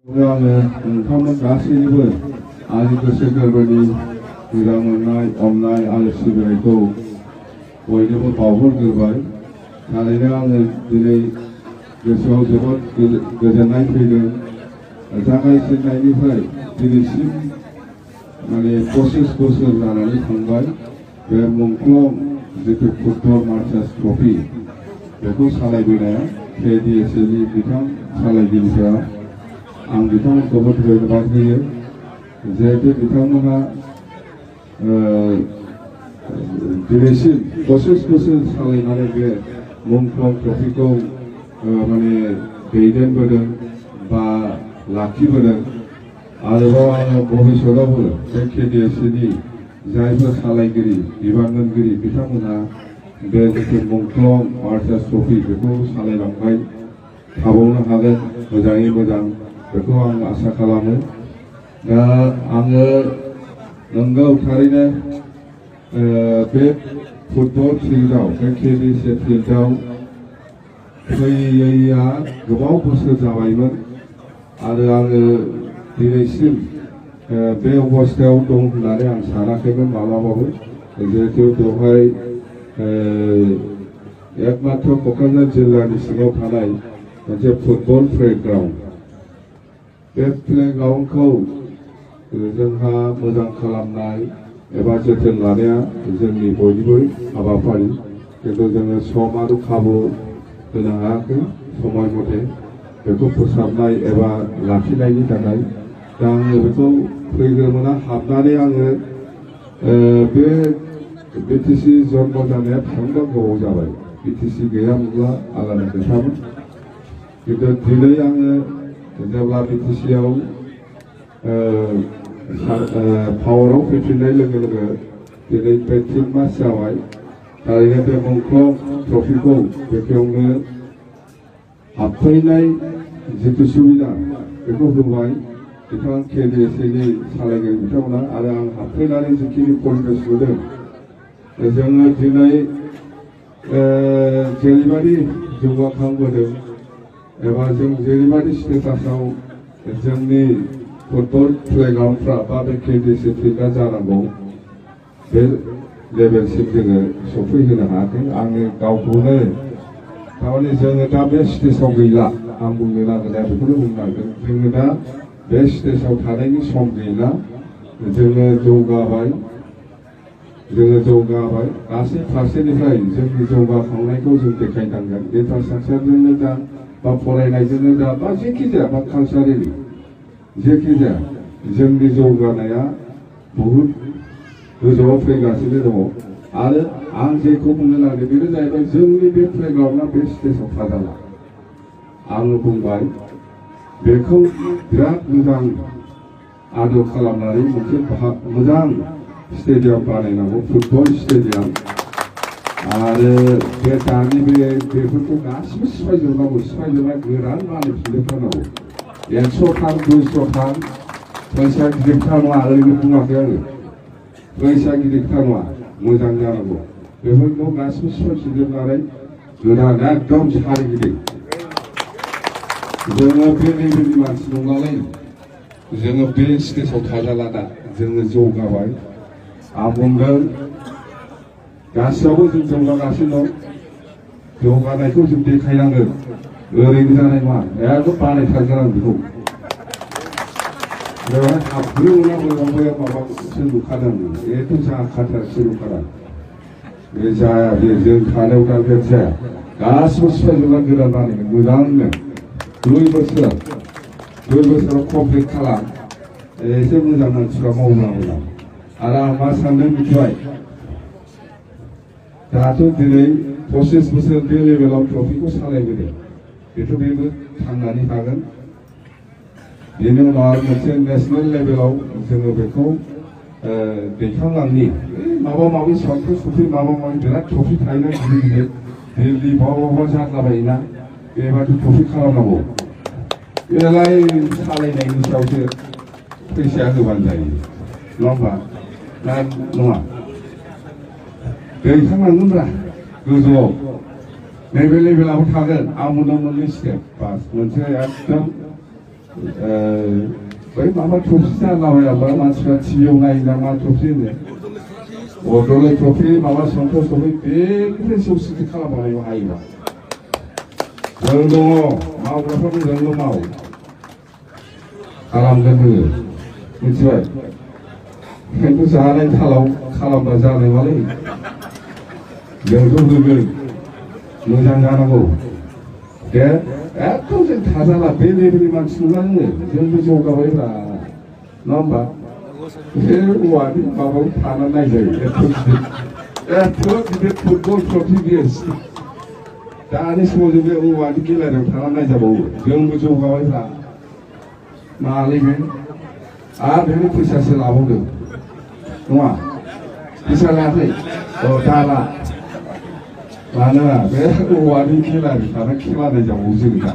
모양의 नोंथांमोन गासैनिबो आंनि गोसो गोरबोनि मोजां मोननाय अननाय आरो सिबिनायखौ बयनोबो बावहरग्रोबाय। थारैनो आङो दिनै गोसोआव जोबोद गोजोननाय फैदों। जागायजेननायनिफ्राय दिनैसिम माने 25 बोसोर जानानै थांबाय। बे मुंख्लं जितु फुटबल मास्टार्स ट्रफि बेखौ सालायबोनाया KDSAनि बिथां सालायगिरिफोरा आं बिथांमोनखौबो धन्यबाद होयो। जिहेतु बिथांमोना दिनैसिम 25 बोसोर सालायनानै बे मुंख्लं ट्रफिखौ माने दैदेनबोदों बा लाखिबोदों। आरोबाव आङो भबिष्यतावबो बे KDSAनि जायफोर सालायगिरि बिबानगिरि बिथांमोनहा बे जितु मुंख्लं मास्टार्स ट्रफि बेखौ सालायलांबाय थाबावनो हागोन मोजाङै मोजां बेखौ आं आसा खालामो। दा आङो नंगौ थारैनो बे फुटबल फिल्डआव बे KDSA फिल्डआव फैयैया गोबाव बोसोर जाबायमोन आरो आङो दिनैसिम बे अबस्थायाव दं होननानै आं सानाखैमोन माब्लाबाबो। जिहेतु बेवहाय एकमात्र क'क्राझार जिल्लानि सिङाव थानाय मोनसे फुटबल प्लेग्राउन्ड बे प्लेग्राउन्डखौ जोंहा मोजां खालामनाय एबा जोथोन लानाया जोंनि बयनिबो हाबाफारि। खिन्थु जोङो सम आरो खाबु होनो हायाखै समय मथे बेखौ फोसाबनाय एबा लाखिनायनि थाखाय। दा आङो बेखौ फैग्रोमोना हाबनानै आङो बे BTC जन्म जानाया बेसेबांबा गोबाव जाबाय। BTC गैयामोनब्ला आलादा खोथामोन। खिन्थु दिनै आङो जेब्ला BTCआव पावाराव फैफिननाय लोगो लोगो दिनै बे 3 मास जाबाय। थारैनो बे मुंख्लं ट्रफिखौ बेयावनो हाबफैनाय जितु सुबिदा बेखौ होबाय बिथां KDSAनि सालायगिरि बिथांमोना। आरो आं हाबफैनानै जिखिनि परिबेस नुदों जोङो दिनै जेरैबायदि जौगाखांबोदों एबा जों जेरैबायदि स्टेटासाव जोंनि फुटबल प्लेग्राउन्डफ्रा बा बे KDSA फिल्डआ जानांगौ बे लेभेलसिम जोङो सफैहोनो हायाखै। आङो गावखौनो थारमाने जोङो दा बे स्टेजाव गैला। आं बुंनो नागिरनाया बेखौनो बुंनो नागिरदों। जोङो दा बे स्टेजाव थानायनि सम गैला। जोङो जौगाबाय गासै फारसेनिफ्राय जोंनि जौगाखांनायखौ जों देखायनांगोन। इनफ्रास्ट्राक्चारजोंनो जा बा फरायनायजोंनो जा बा जेखि जाया बा कालचारेलि जेखि जाया जोंनि जौगानाया बहुद गोजौआव फैगासिनो दङ। आरो आं जेखौ बुंनो नागिरदों बेनो जाहैबाय जोंनि बे प्लेग्राउन्डआ बे स्टेजाव थाजाला। आङो बुंबाय बेखौ बिराद मोजां आदर खालामनानै मोनसे मोजां स्टेडियाम बानायनांगौ फुटबल स्टेडियाम। आरो बे दानि बेफोरखौ गासिबो सिफायजोबनांगौ। सिफायजोबनाय गोरान बानायफिनजोबथारनांगौ। 100 थान 200 थान फैसा गिदिरथार नङा ओरैनो बुङाखै आङो। फैसा गिदिरथार नङा मोजां जानांगौ। बेफोरखौ गासिबो सिफायफिनजोबनानै गोदान एकदम सारिगिदिं जोङो बे लेभेलनि मानसि नङालाय जोङो बे स्टेजाव थाजाला। दा जोङो जौगाबाय। आं बुंदों गासैयावबो जों जौगागासिनो दं। जौगानायखौ जों देखायनांगोन। ओरैनो जानाय नङा। एकदम बानायथारगोन आं बेखौ। बेवहाय हाबग्रोमोना बैयाव माबासो नुखादों। बेथ' जाखाथारसो नुखादों। बे जाया बे जों थानायाव दा बे जाया। गासिबो सिफायजोबना गोदान बानायगोन मोजांनो। 2 बोसोराव कमप्लिट खालाम। एसे मोजां मानसिफ्रा मावनांगौ। आरो आं मा सानदों मिथिबाय दाथ' दिनै 25 बोसोर बे लेभेलाव ट्रफिखौ सालायबोदों। बेथ' बेबो थांनानै थागोन। बेनि उनाव मोनसे नेसनेल लेभेलाव जोङो बेखौ दैखांलांनि। माबा माबि सफ्रि माबा माबि बिराद ट्रफि थायोना गिदिर गिदिर दिल्ली बहाबा जाद्लाबायोना बेबायदि ट्रफि खालामनांगौ। बेलाय सालायनायनि सायावसो फैसाया होबानो जायो नङा होमबा? ना नङा? दैखांनांगोनब्रा गोजौआव नैबे लेभेलाव थागोन। आं मोननै स्टेप बास मोनसे एकदम बै माबा ट्रफि जालाबायाबा मानसिफ्रा टिभियाव नायोना मा ट्रफि होनो बड'लेण्ड ट्रफि माबा सन्टोष ट्रफि बेखौनो जौसिथि खालामबावनाय हायोबा जों दङ मावग्राफोर जोंल' माव खालामगोन जोङो मिथिबाय खिन्थु जानाय थालाव खालामबा जानाय नङालै जोंथ' होगोन मोजां जानांगौ दे एकदम जों थाजाला बे लेभेलनि मानसि नङा जोंबो जौगाबायब्रा नङा होमबा बे औवानि माबायाव थानानै नायजायो एथ' गिदिर फुटबल ट्रफि गेस दानि समाव जों बे औवानि गेलारियाव थानानै नायजाबावो जोंबो जौगाबायब्रा मालै बे आरो बेनो फैसासो लाबावदों नङा फैसा लायाखै दाला मानोना बे औवानि गेलारि थानानै खेला नायजाबावो जों दा